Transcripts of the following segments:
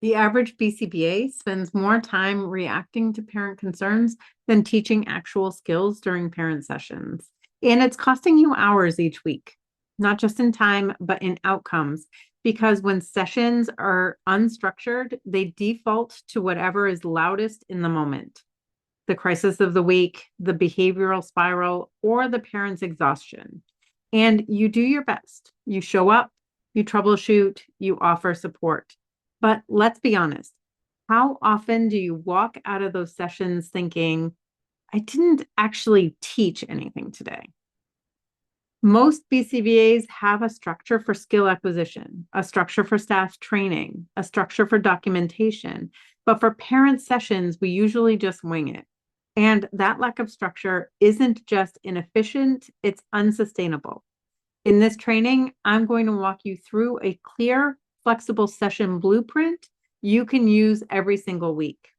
The average BCBA spends more time reacting to parent concerns than teaching actual skills during parent sessions. And it's costing you hours each week, not just in time, but in outcomes. Because when sessions are unstructured, they default to whatever is loudest in the moment: the crisis of the week, the behavioral spiral, or the parent's exhaustion. And you do your best. You show up, you troubleshoot, you offer support. But let's be honest, how often do you walk out of those sessions thinking, I didn't actually teach anything today? Most BCBAs have a structure for skill acquisition, a structure for staff training, a structure for documentation. But for parent sessions, we usually just wing it. And that lack of structure isn't just inefficient, it's unsustainable. In this training, I'm going to walk you through a clear, flexible session blueprint you can use every single week.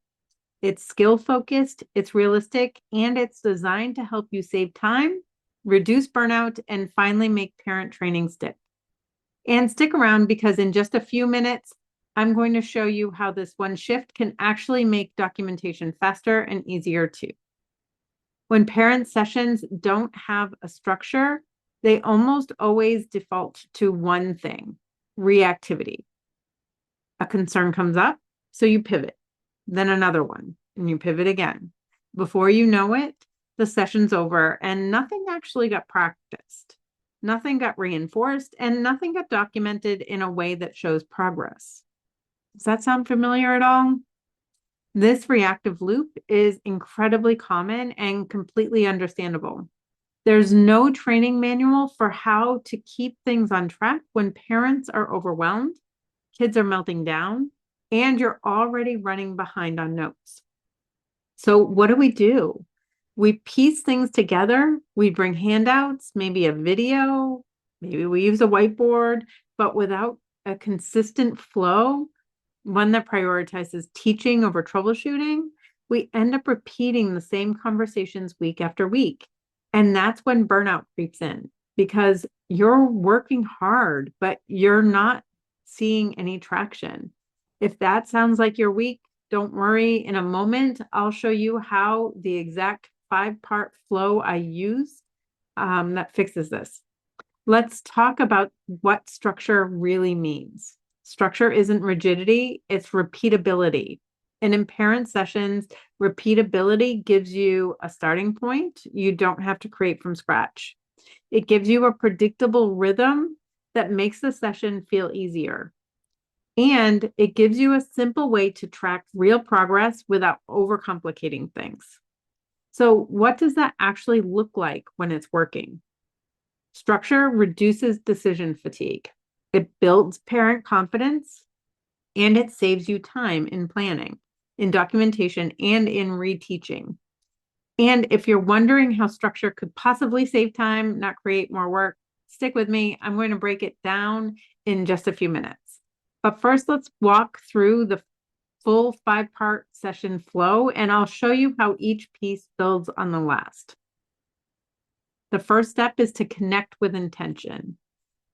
It's skill focused, it's realistic, and it's designed to help you save time, reduce burnout, and finally make parent training stick. And stick around because in just a few minutes, I'm going to show you how this one shift can actually make documentation faster and easier too. When parent sessions don't have a structure, they almost always default to one thing: reactivity. A concern comes up, so you pivot, then another one, and you pivot again. Before you know it, the session's over and nothing actually got practiced. Nothing got reinforced and nothing got documented in a way that shows progress. Does that sound familiar at all? This reactive loop is incredibly common and completely understandable. There's no training manual for how to keep things on track when parents are overwhelmed, kids are melting down, and you're already running behind on notes. So, what do? We piece things together. We bring handouts, maybe a video, maybe we use a whiteboard, but without a consistent flow, one that prioritizes teaching over troubleshooting, we end up repeating the same conversations week after week. And that's when burnout creeps in because you're working hard, but you're not seeing any traction. If that sounds like your week, don't worry. In a moment, I'll show you how the exact 5-part flow I use that fixes this. Let's talk about what structure really means. Structure isn't rigidity, it's repeatability. And in parent sessions, repeatability gives you a starting point you don't have to create from scratch. It gives you a predictable rhythm that makes the session feel easier. And it gives you a simple way to track real progress without overcomplicating things. So, what does that actually look like when it's working? Structure reduces decision fatigue. It builds parent confidence and it saves you time in planning, in documentation, and in reteaching. And if you're wondering how structure could possibly save time, not create more work, stick with me. I'm going to break it down in just a few minutes. But first, let's walk through the full 5-part session flow, and I'll show you how each piece builds on the last. The first step is to connect with intention.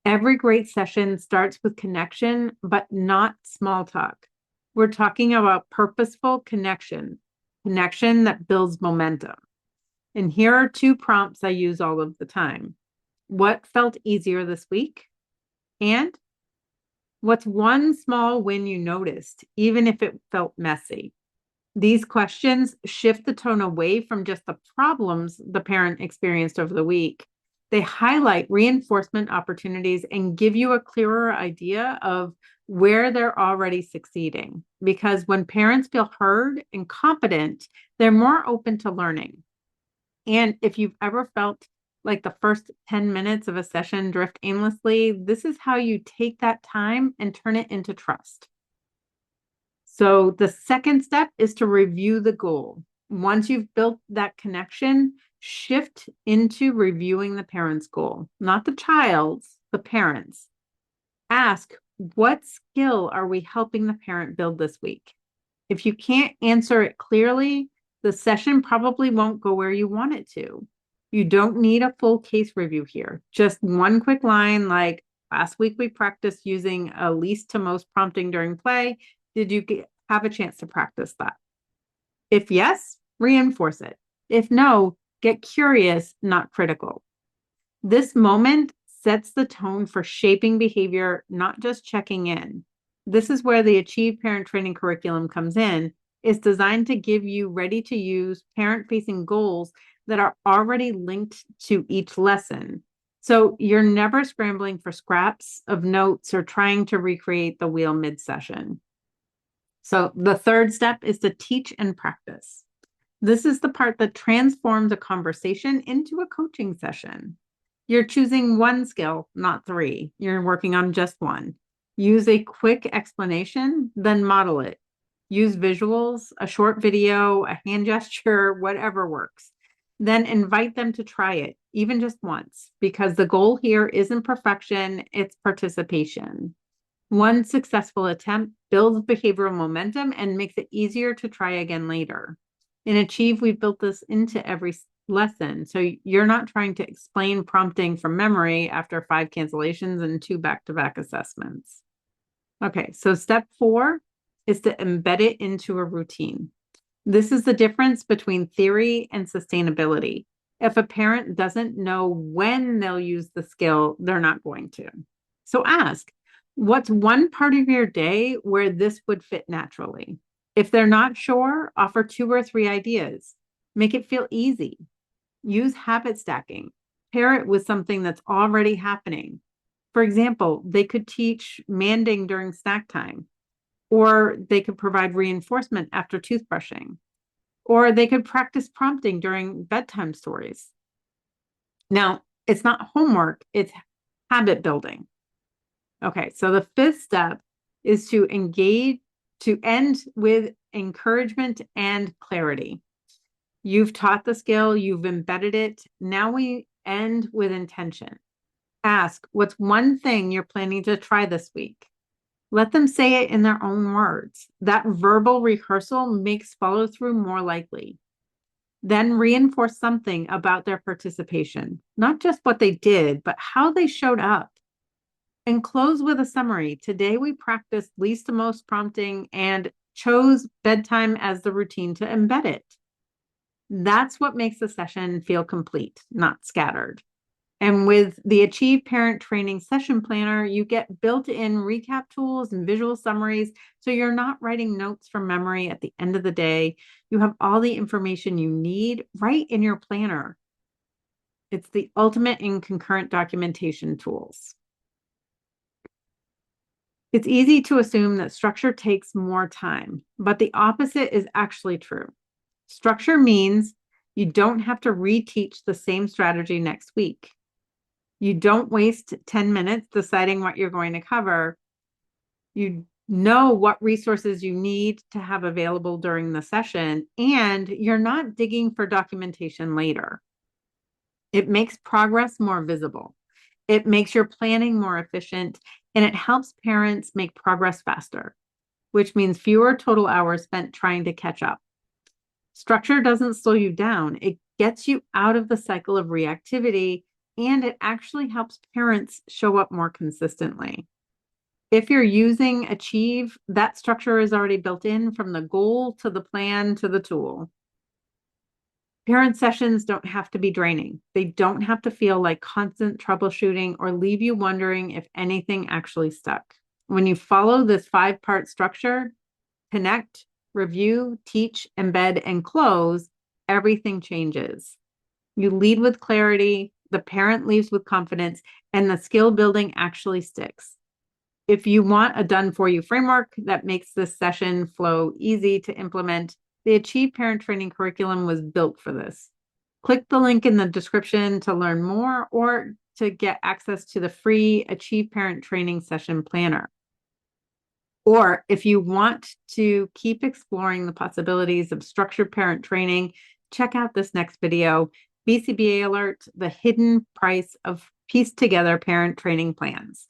Every great session starts with connection, but not small talk. We're talking about purposeful connection that builds momentum. And here are 2 prompts I use all of the time. What felt easier this week? And what's one small win you noticed, even if it felt messy? These questions shift the tone away from just the problems the parent experienced over the week. They highlight reinforcement opportunities and give you a clearer idea of where they're already succeeding. Because when parents feel heard and competent, they're more open to learning. And if you've ever felt like the first 10 minutes of a session drift aimlessly, this is how you take that time and turn it into trust. So the second step is to review the goal. Once you've built that connection, shift into reviewing the parent's goal, not the child's, the parent's. Ask, what skill are we helping the parent build this week? If you can't answer it clearly, the session probably won't go where you want it to. You don't need a full case review here. Just one quick line like, last week we practiced using a least to most prompting during play. Did you have a chance to practice that? If yes, reinforce it. If no, get curious, not critical. This moment sets the tone for shaping behavior, not just checking in. This is where the Achieve Parent Training curriculum comes in. It's designed to give you ready to use parent facing goals that are already linked to each lesson. So you're never scrambling for scraps of notes or trying to recreate the wheel mid session. So the third step is to teach and practice. This is the part that transforms a conversation into a coaching session. You're choosing one skill, not three. You're working on just one. Use a quick explanation, then model it. Use visuals, a short video, a hand gesture, whatever works. Then invite them to try it, even just once, because the goal here isn't perfection, it's participation. One successful attempt builds behavioral momentum and makes it easier to try again later. In Achieve, we've built this into every lesson. So you're not trying to explain prompting from memory after 5 cancellations and 2 back-to-back assessments. Okay, so step 4 is to embed it into a routine. This is the difference between theory and sustainability. If a parent doesn't know when they'll use the skill, they're not going to. So ask, what's one part of your day where this would fit naturally? If they're not sure, offer 2 or 3 ideas. Make it feel easy. Use habit stacking. Pair it with something that's already happening. For example, they could teach manding during snack time, or they could provide reinforcement after toothbrushing, or they could practice prompting during bedtime stories. Now, it's not homework, it's habit building. Okay, so the 5th step is to end with encouragement and clarity. You've taught the skill, you've embedded it. Now we end with intention. Ask, what's one thing you're planning to try this week? Let them say it in their own words. That verbal rehearsal makes follow through more likely. Then reinforce something about their participation, not just what they did, but how they showed up. And close with a summary. Today we practiced least to most prompting and chose bedtime as the routine to embed it. That's what makes the session feel complete, not scattered. And with the Achieve Parent Training Session Planner, you get built-in recap tools and visual summaries, so you're not writing notes from memory at the end of the day. You have all the information you need right in your planner. It's the ultimate in concurrent documentation tools. It's easy to assume that structure takes more time, but the opposite is actually true. Structure means you don't have to reteach the same strategy next week. You don't waste 10 minutes deciding what you're going to cover. You know what resources you need to have available during the session, and you're not digging for documentation later. It makes progress more visible. It makes your planning more efficient, and it helps parents make progress faster, which means fewer total hours spent trying to catch up. Structure doesn't slow you down. It gets you out of the cycle of reactivity, and it actually helps parents show up more consistently. If you're using Achieve, that structure is already built in from the goal to the plan to the tool. Parent sessions don't have to be draining. They don't have to feel like constant troubleshooting or leave you wondering if anything actually stuck. When you follow this 5-part structure, connect, review, teach, embed, and close, everything changes. You lead with clarity, the parent leaves with confidence, and the skill building actually sticks. If you want a done-for-you framework that makes this session flow easy to implement, the Achieve Parent Training curriculum was built for this. Click the link in the description to learn more or to get access to the free Achieve Parent Training Session Planner. Or if you want to keep exploring the possibilities of structured parent training, check out this next video, BCBA Alert, the hidden price of pieced together parent training plans.